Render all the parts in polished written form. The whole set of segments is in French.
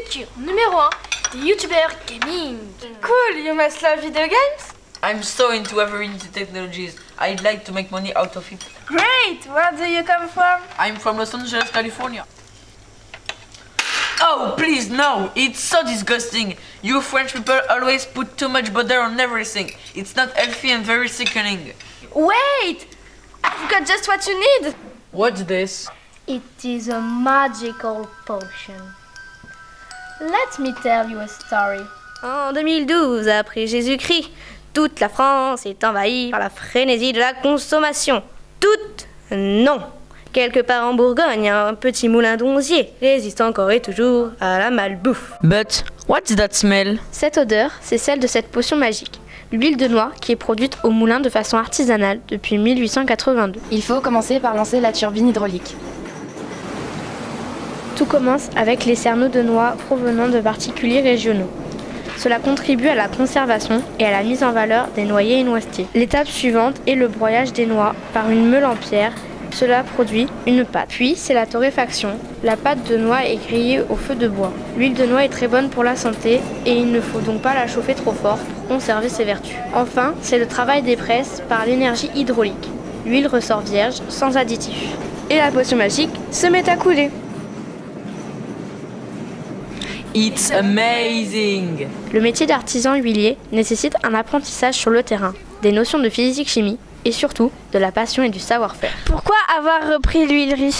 futur numéro 1 des youtubeurs gaming. Cool, you must love video games? I'm so into every new technologies. I'd like to make money out of it. Great! Where do you come from? I'm from Los Angeles, California. Oh, please, no! It's so disgusting. You French people always put too much butter on everything. It's not healthy and very sickening. Wait! I've got just what you need! What's this? It is a magical potion. Let me tell you a story. En 2012, après Jésus-Christ, toute la France est envahie par la frénésie de la consommation. Toute? Non. Quelque part en Bourgogne, un petit moulin d'onzier résiste encore et toujours à la malbouffe. But what's that smell? Cette odeur, c'est celle de cette potion magique. L'huile de noix qui est produite au moulin de façon artisanale depuis 1882. Il faut commencer par lancer la turbine hydraulique. Tout commence avec les cerneaux de noix provenant de particuliers régionaux. Cela contribue à la conservation et à la mise en valeur des noyers et noisetiers. L'étape suivante est le broyage des noix par une meule en pierre. Cela produit une pâte. Puis, c'est la torréfaction. La pâte de noix est grillée au feu de bois. L'huile de noix est très bonne pour la santé et il ne faut donc pas la chauffer trop fort pour conserver ses vertus. Enfin, c'est le travail des presses par l'énergie hydraulique. L'huile ressort vierge, sans additifs. Et la potion magique se met à couler. It's amazing! Le métier d'artisan huilier nécessite un apprentissage sur le terrain, des notions de physique-chimie et surtout de la passion et du savoir-faire. Pourquoi avoir repris l'huilerie?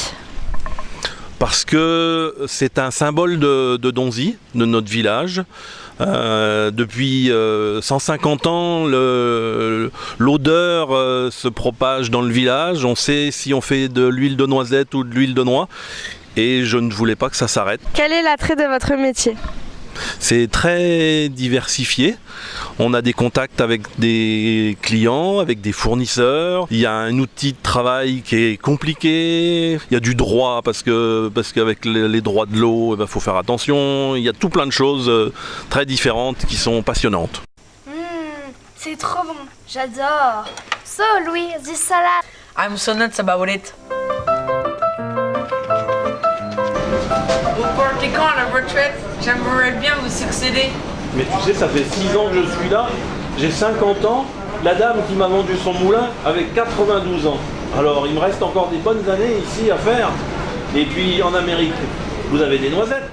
Parce que c'est un symbole de Donzy, de notre village. Depuis 150 ans, l'odeur se propage dans le village. On sait si on fait de l'huile de noisette ou de l'huile de noix. Et je ne voulais pas que ça s'arrête. Quel est l'attrait de votre métier? C'est très diversifié. On a des contacts avec des clients, avec des fournisseurs. Il y a un outil de travail qui est compliqué. Il y a du droit parce qu'avec les droits de l'eau, il faut faire attention. Il y a tout plein de choses très différentes qui sont passionnantes. C'est trop bon, j'adore. So, Louis, this salad. I'm so nuts about it. Au Porticon, à la retraite, j'aimerais bien vous succéder. Mais tu sais, ça fait 6 ans que je suis là. J'ai 50 ans. La dame qui m'a vendu son moulin avait 92 ans. Alors, il me reste encore des bonnes années ici à faire. Et puis, en Amérique, vous avez des noisettes.